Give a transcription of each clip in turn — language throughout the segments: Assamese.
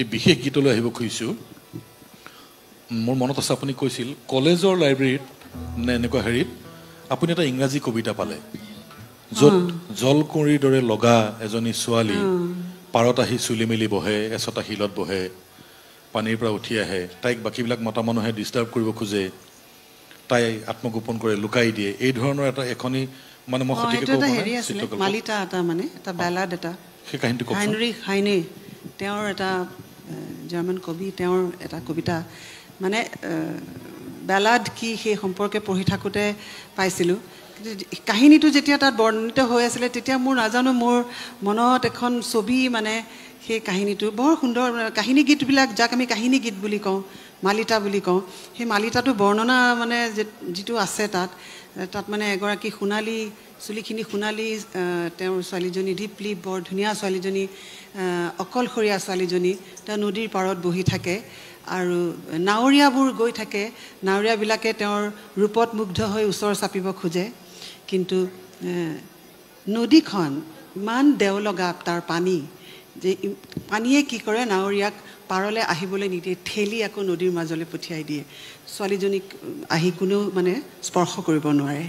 বিশেষ গীতলৈ আহিব খুজিছোঁ মোৰ মনত আছে আপুনি কৈছিল কলেজৰ লাইব্ৰেৰীত নে এনেকুৱা হেৰিত আপুনি এটা ইংৰাজী কবিতা পালে য'ত জলকুঁৱৰীৰ দৰে লগা এজনী ছোৱালী পাৰত আহি চুলি মেলি বহে এচটা শিলত বহে পানীৰ পৰা উঠি আহে তাইক বাকীবিলাক মতা মানুহে ডিষ্টাৰ্ব কৰিব খোজে তাই আত্মগোপন কৰে লুকাই দিয়ে এই ধৰণৰ এটা এখনি মানে মই সঠিককৈ ক'ব নাই মালিতা এটা মানে এটা বেলাড এটা সেই কাহিনীটো কওকচোন হাইনৰিখ হাইনে তেওঁৰ এটা জাৰ্মান কবি তেওঁৰ এটা কবিতা মানে বেলাড কি সেই সম্পৰ্কে পঢ়ি থাকোঁতে পাইছিলোঁ কাহিনীটো যেতিয়া তাত বৰ্ণিত হৈ আছিলে তেতিয়া মোৰ নাজানো মোৰ মনত এখন ছবি মানে সেই কাহিনীটো বৰ সুন্দৰ কাহিনী গীতবিলাক যাক আমি কাহিনী গীত বুলি কওঁ মালিতা বুলি কওঁ সেই মালিতাটো বৰ্ণনা মানে যিটো আছে তাত মানে এগৰাকী সোণালী চুলিখিনি সোণালী তেওঁৰ ছোৱালীজনী দীপলি বৰ ধুনীয়া ছোৱালীজনী অকলশৰীয়া ছোৱালীজনী তেওঁ নদীৰ পাৰত বহি থাকে আৰু নাৱৰীয়াবোৰ গৈ থাকে নাৱৰীয়াবিলাকে তেওঁৰ ৰূপত মুগ্ধ হৈ ওচৰ চাপিব খোজে কিন্তু নদীখন ইমান দেওলগা তাৰ পানী যে পানীয়ে কি কৰে নাৱৰীয়াক পাৰলৈ আহিবলৈ নিদিয়ে ঠেলি আকৌ নদীৰ মাজলৈ পঠিয়াই দিয়ে ছোৱালীজনীক আহি কোনেও মানে স্পৰ্শ কৰিব নোৱাৰে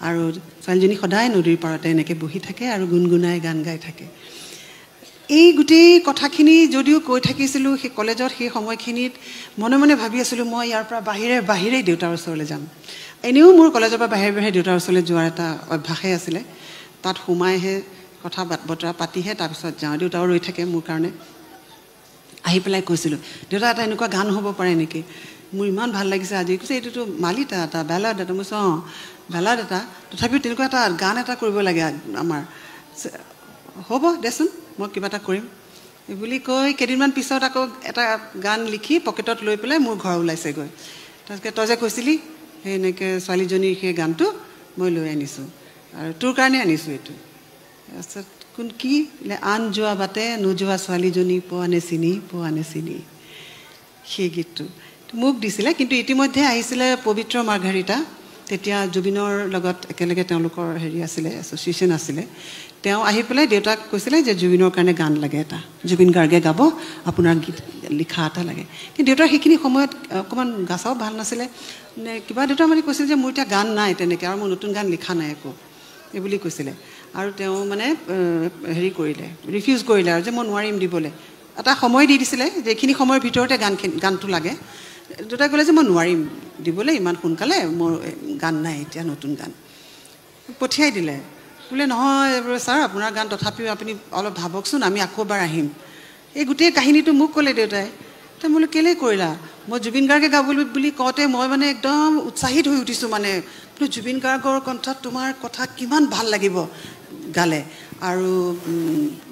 আৰু ছোৱালীজনী সদায় নদীৰ পাৰতে এনেকৈ বহি থাকে আৰু গুণগুণাই গান গাই থাকে এই গোটেই কথাখিনি যদিও কৈ থাকিছিলোঁ সেই কলেজত সেই সময়খিনিত মনে মনে ভাবি আছিলোঁ মই ইয়াৰ পৰা বাহিৰে দেউতাৰ ওচৰলৈ যাম এনেও মোৰ কলেজৰ পৰা বাহিৰে দেউতাৰ ওচৰলৈ যোৱাৰ এটা অভ্যাসেই আছিলে তাত সোমাইহে কথা বতৰা পাতিহে তাৰপিছত যাওঁ দেউতাও ৰৈ থাকে মোৰ কাৰণে আহি পেলাই কৈছিলোঁ দেউতা এটা এনেকুৱা গান হ'ব পাৰে নেকি মোৰ ইমান ভাল লাগিছে আজি কৈছে এইটোতো মালিতা এটা বেলাড এটা মই অঁ বেলাড এটা তথাপিও তেনেকুৱা এটা গান এটা কৰিব লাগে আমাৰ হ'ব দেচোন মই কিবা এটা কৰিম এই বুলি কৈ কেইদিনমান পিছত আকৌ এটা গান লিখি পকেটত লৈ পেলাই মোৰ ঘৰ ওলাইছেগৈ তাৰপিছত তই যে কৈছিলি সেই এনেকৈ ছোৱালীজনীৰ সেই গানটো মই লৈ আনিছোঁ আৰু তোৰ কাৰণে আনিছোঁ এইটো তাৰপিছত কোন কি আন যোৱা বাটে নোযোৱা ছোৱালীজনী পোৱা নে চিনি সেই গীতটো মোক দিছিলে কিন্তু ইতিমধ্যে আহিছিলে পবিত্ৰ মাৰ্ঘাৰিটা তেতিয়া জুবিনৰ লগত একেলগে তেওঁলোকৰ হেৰি আছিলে এছ'চিয়েশ্যন আছিলে তেওঁ আহি পেলাই দেউতাক কৈছিলে যে জুবিনৰ কাৰণে গান লাগে এটা জুবিন গাৰ্গে গাব আপোনাৰ গীত লিখা এটা লাগে কিন্তু দেউতাৰ সেইখিনি সময়ত অকণমান গাছাও ভাল নাছিলে নে কিবা দেউতা মানে কৈছিল যে মোৰ এতিয়া গান নাই তেনেকৈ আৰু মোৰ নতুন গান লিখা নাই একো এই বুলি কৈছিলে আৰু তেওঁ মানে হেৰি কৰিলে ৰিফিউজ কৰিলে আৰু যে মই নোৱাৰিম দিবলৈ এটা সময় দি দিছিলে যে এইখিনি সময়ৰ ভিতৰতে গানটো লাগে দেউতাই ক'লে যে মই নোৱাৰিম দিবলৈ ইমান সোনকালে মোৰ গান নাই এতিয়া নতুন গান পঠিয়াই দিলে বোলে নহয় ছাৰ আপোনাৰ গান তথাপিও আপুনি অলপ ভাবকচোন আমি আকৌ এবাৰ আহিম এই গোটেই কাহিনীটো মোক ক'লে দেউতাই তই মোলৈ কেলৈ কৰিলা মই জুবিন গাৰ্গে গাবলৈ বুলি কওঁতে মই মানে একদম উৎসাহিত হৈ উঠিছোঁ মানে বোলো জুবিন গাৰ্গৰ কণ্ঠত তোমাৰ কথা কিমান ভাল লাগিব গালে আৰু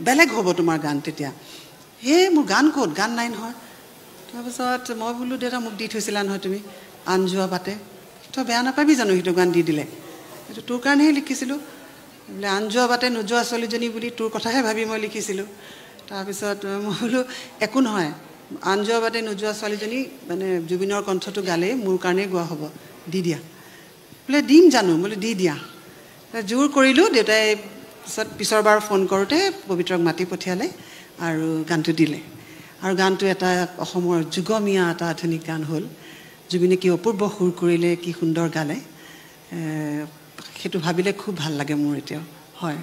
বেলেগ হ'ব তোমাৰ গান তেতিয়া মোৰ গান ক'ত গান নাই নহয় তাৰপিছত মই বোলো দেউতা মোক দি থৈছিলা নহয় তুমি আন যোৱা বাটে তই বেয়া নাপাবি জানো সেইটো গান দি দিলে এইটো তোৰ কাৰণেহে লিখিছিলোঁ বোলে আন যোৱা বাটে নোযোৱা ছোৱালীজনী বুলি তোৰ কথাহে ভাবি মই লিখিছিলোঁ তাৰপিছত মই বোলো একো নহয় আন যোৱা বাটে নোযোৱা ছোৱালীজনী মানে জুবিনৰ কণ্ঠটো গালেই মোৰ কাৰণেই গোৱা হ'ব দি দিয়া বোলে দিম জানো বোলে দি দিয়া জোৰ কৰিলোঁ দেউতাই পিছৰবাৰ ফোন কৰোঁতে পবিত্ৰক মাতি পঠিয়ালে আৰু গানটো দিলে আৰু গানটো এটা অসমৰ যুগমীয়া এটা আধুনিক গান হ'ল জুবিনে কি অপূৰ্ব সুৰ কৰিলে কি সুন্দৰ গালে সেইটো ভাবিলে খুব ভাল লাগে মোৰ এতিয়াও হয়